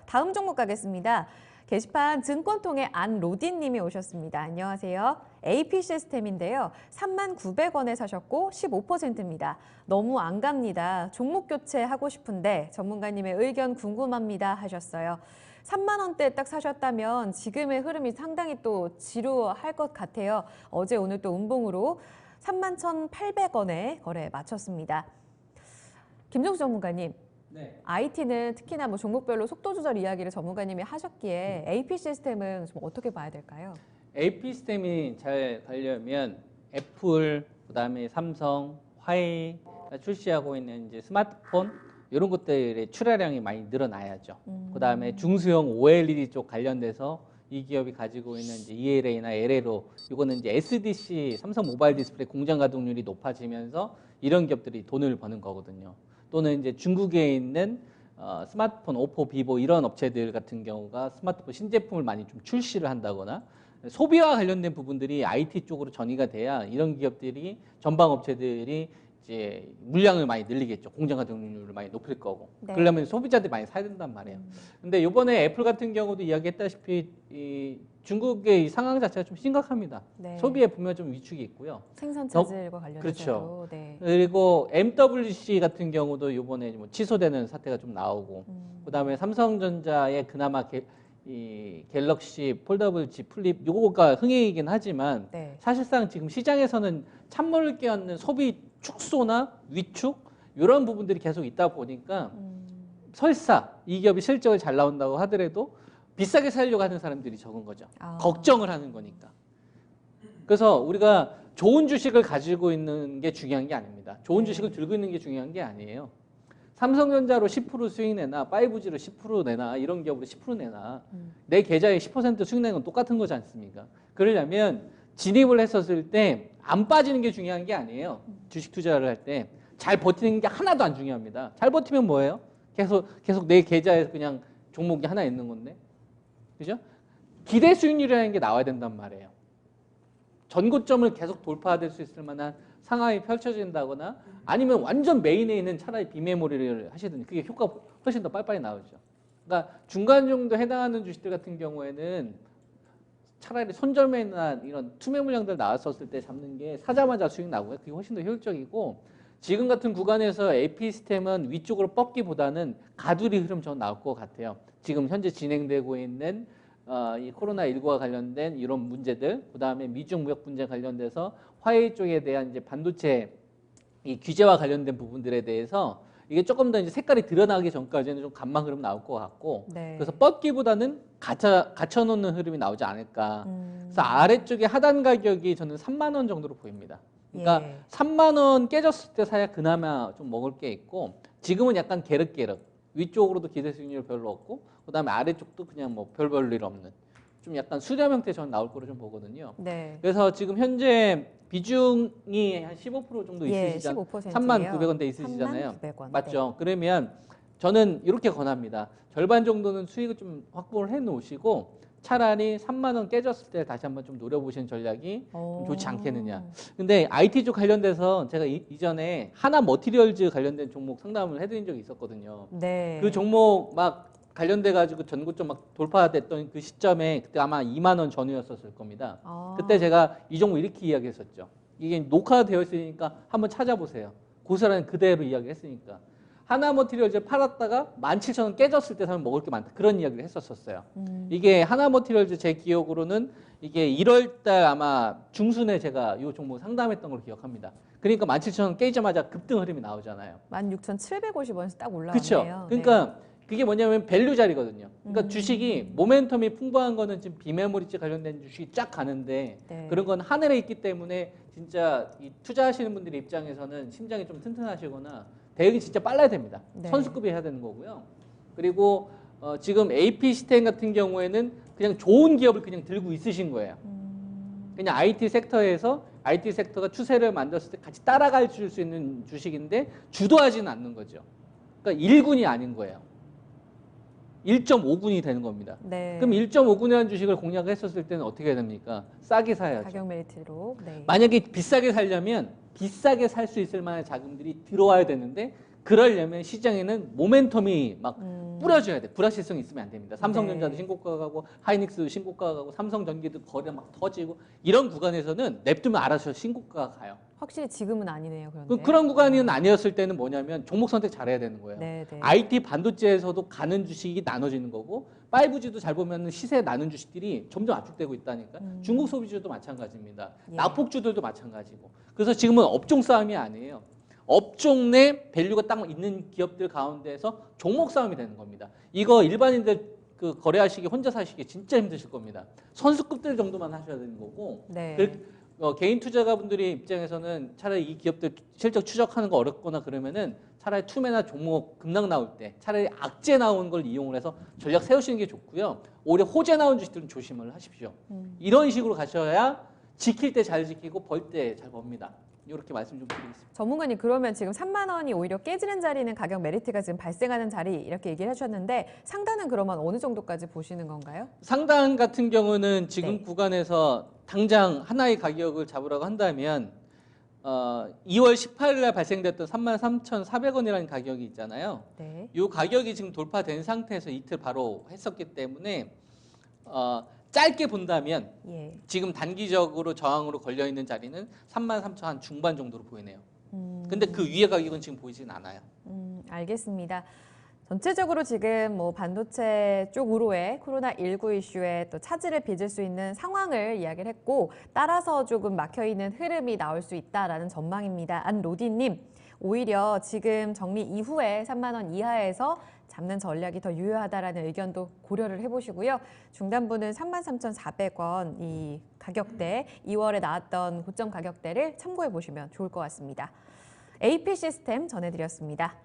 다음 종목 가겠습니다. 게시판 증권통의 안로딘님이 오셨습니다. 안녕하세요. AP 시스템인데요. 39,900원에 사셨고 15%입니다. 너무 안 갑니다. 종목 교체하고 싶은데 전문가님의 의견 궁금합니다 하셨어요. 3만 원대 딱 사셨다면 지금의 흐름이 상당히 또 지루할 것 같아요. 어제 오늘 또 운봉으로 31,800원에 거래 마쳤습니다. 김종수 전문가님. 네. IT는 특히나 뭐 종목별로 속도 조절 이야기를 전문가님이 하셨기에 AP 시스템은 좀 어떻게 봐야 될까요? AP 시스템이 잘 가려면 애플, 그다음에 삼성, 화웨이가 출시하고 있는 이제 스마트폰 이런 것들의 출하량이 많이 늘어나야죠. 그다음에 중소형 OLED 쪽 관련돼서 이 기업이 가지고 있는 이제 ELA나 LLO 이거는 이제 SDC 삼성 모바일 디스플레이 공장 가동률이 높아지면서 이런 기업들이 돈을 버는 거거든요. 또는 이제 중국에 있는 스마트폰, 오포, 비보 이런 업체들 같은 경우가 스마트폰 신제품을 많이 좀 출시를 한다거나 소비와 관련된 부분들이 IT 쪽으로 전이가 돼야 이런 기업들이 전방 업체들이 이제 물량을 많이 늘리겠죠. 공장 가동률을 많이 높일 거고. 네. 그러려면 소비자들이 많이 사야 된단 말이에요. 근데 이번에 애플 같은 경우도 이야기했다시피 이 중국의 이 상황 자체가 좀 심각합니다. 네. 소비에 보면 좀 위축이 있고요. 생산 차질과 관련해서도. 그렇죠. 네. 그리고 MWC 같은 경우도 이번에 뭐 취소되는 사태가 좀 나오고, 그다음에 삼성전자의 그나마 이 갤럭시 폴더블 Z 플립 요거가 흥행이긴 하지만 네. 사실상 지금 시장에서는 찬물을 끼얹는 소비 축소나 위축 이런 부분들이 계속 있다 보니까 설사 이 기업이 실적이 잘 나온다고 하더라도 비싸게 살려고 하는 사람들이 적은 거죠. 걱정을 하는 거니까. 그래서 우리가 좋은 주식을 가지고 있는 게 중요한 게 아닙니다. 좋은 주식을 들고 있는 게 중요한 게 아니에요. 삼성전자로 10% 수익 내나 5G로 10% 내나 이런 기업으로 10% 내나 내 계좌에 10% 수익 내는 건 똑같은 거지 않습니까? 그러려면 진입을 했었을 때 안 빠지는 게 중요한 게 아니에요. 주식 투자를 할 때 잘 버티는 게 하나도 안 중요합니다. 잘 버티면 뭐예요? 계속 내 계좌에 그냥 종목이 하나 있는 건데. 그죠? 기대 수익률이라는 게 나와야 된단 말이에요. 전고점을 계속 돌파될 수 있을 만한 상황이 펼쳐진다거나 아니면 완전 메인에 있는 차라리 비메모리를 하시든지 그게 효과가 훨씬 더 빨리빨리 나오죠. 그러니까 중간 정도 해당하는 주식들 같은 경우에는 차라리 손절매나 이런 투매 물량들 나왔었을 때 잡는 게 사자마자 수익 나고요. 그게 훨씬 더 효율적이고 지금 같은 구간에서 AP 시스템은 위쪽으로 뻗기보다는 가두리 흐름 전 나올 것 같아요. 지금 현재 진행되고 있는 이 코로나19와 관련된 이런 문제들, 그 다음에 미중 무역 분쟁 관련돼서 화웨이 쪽에 대한 이제 반도체 이 규제와 관련된 부분들에 대해서 이게 조금 더 이제 색깔이 드러나기 전까지는 좀 감망 흐름 나올 것 같고, 네. 그래서 뻗기보다는 갇혀놓는 흐름이 나오지 않을까. 그래서 아래쪽에 하단 가격이 저는 3만 원 정도로 보입니다. 그러니까 예. 3만 원 깨졌을 때 사야 그나마 좀 먹을 게 있고, 지금은 약간 게륵게륵. 위쪽으로도 기대 수익률 별로 없고, 그다음에 아래쪽도 그냥 뭐 별 일 없는. 좀 약간 수렴 형태 저는 나올 거로 좀 보거든요. 네. 그래서 지금 현재 비중이 한 15% 정도 예, 있으시잖아요. 15%예요. 39,900원대 있으시잖아요. 39,900원. 맞죠? 그러면 저는 이렇게 권합니다. 절반 정도는 수익을 좀 확보를 해 놓으시고 차라리 3만 원 깨졌을 때 다시 한번 좀 노려보시는 전략이 좀 좋지 않겠느냐. 근데 IT 쪽 관련돼서 제가 이전에 하나 머티리얼즈 관련된 종목 상담을 해드린 적이 있었거든요. 네. 그 종목 막 관련돼 가지고 전고점 막 돌파됐던 그 시점에 그때 아마 2만 원 전후였었을 겁니다. 그때 제가 이 종목 이렇게 이야기했었죠. 이게 녹화되어 있으니까 한번 찾아보세요. 고스란히 그대로 이야기했으니까. 하나 머티리얼즈 팔았다가 17,000원 깨졌을 때 사면 먹을 게 많다. 그런 이야기를 했었어요. 이게 하나 머티리얼즈 제 기억으로는 이게 1월 달 아마 중순에 제가 이 종목 상담했던 걸 기억합니다. 그러니까 17,000원 깨지자마자 급등 흐름이 나오잖아요. 16,750원에서 딱 올라왔네요. 그렇죠. 그러니까 그게 뭐냐면 밸류 자리거든요. 그러니까 주식이 모멘텀이 풍부한 거는 지금 비메모리지 관련된 주식이 쫙 가는데 네. 그런 건 하늘에 있기 때문에 진짜 이 투자하시는 분들 입장에서는 심장이 좀 튼튼하시거나 대응이 진짜 빨라야 됩니다. 네. 선수급이 해야 되는 거고요. 그리고 지금 AP 시스템 같은 경우에는 그냥 좋은 기업을 그냥 들고 있으신 거예요. 그냥 IT 섹터에서 IT 섹터가 추세를 만들었을 때 같이 따라갈 수 있는 주식인데 주도하지는 않는 거죠. 그러니까 1군이 아닌 거예요. 1.5군이 되는 겁니다. 네. 그럼 1.5군이라는 주식을 공략했었을 때는 어떻게 해야 됩니까? 싸게 사야죠. 가격 메리트로. 네. 만약에 비싸게 살려면 비싸게 살 수 있을 만한 자금들이 들어와야 되는데 그러려면 시장에는 모멘텀이 막 뿌려줘야 돼. 불확실성 있으면 안 됩니다. 삼성전자도 네. 신고가 가고 하이닉스도 신고가 가고 삼성전기도 거래 막 터지고 이런 구간에서는 냅두면 알아서 신고가 가요. 확실히 지금은 아니네요. 그런데. 그런 구간이 아니었을 때는 뭐냐면 종목 선택 잘해야 되는 거예요. 네, 네. IT 반도체에서도 가는 주식이 나눠지는 거고 5G도 잘 보면 시세 나는 주식들이 점점 압축되고 있다니까. 중국 소비주도 마찬가지입니다. 예. 낙폭주들도 마찬가지고. 그래서 지금은 업종 싸움이 아니에요. 업종 내 밸류가 딱 있는 기업들 가운데에서 종목 싸움이 되는 겁니다. 이거 일반인들 그 거래하시기 혼자 사시기 진짜 힘드실 겁니다. 선수급들 정도만 하셔야 되는 거고. 네. 개인 투자가분들의 입장에서는 차라리 이 기업들 실적 추적하는 거 어렵거나 그러면은 차라리 투매나 종목 급락 나올 때 차라리 악재 나오는 걸 이용을 해서 전략 세우시는 게 좋고요. 오히려 호재 나온 주식들은 조심을 하십시오. 이런 식으로 가셔야 지킬 때 잘 지키고 벌 때 잘 법니다. 이렇게 말씀 좀 드리겠습니다. 전문가님 그러면 지금 3만 원이 오히려 깨지는 자리는 가격 메리트가 지금 발생하는 자리 이렇게 얘기를 해주셨는데 상단은 그러면 어느 정도까지 보시는 건가요? 상단 같은 경우는 지금 네. 구간에서 당장 하나의 가격을 잡으라고 한다면 2월 18일 날 발생됐던 33,400원이라는 가격이 있잖아요. 네. 이 가격이 지금 돌파된 상태에서 이틀 바로 했었기 때문에 짧게 본다면 예. 지금 단기적으로 저항으로 걸려 있는 자리는 33,000 한 중반 정도로 보이네요. 근데 그 위에 가격은 지금 보이진 않아요. 알겠습니다. 전체적으로 지금 뭐 반도체 쪽으로의 코로나19 이슈에 또 차질을 빚을 수 있는 상황을 이야기를 했고 따라서 조금 막혀있는 흐름이 나올 수 있다라는 전망입니다. 안로디님, 오히려 지금 정리 이후에 3만 원 이하에서 잡는 전략이 더 유효하다라는 의견도 고려를 해보시고요. 중단부는 33,400원 이 가격대, 2월에 나왔던 고점 가격대를 참고해 보시면 좋을 것 같습니다. AP 시스템 전해드렸습니다.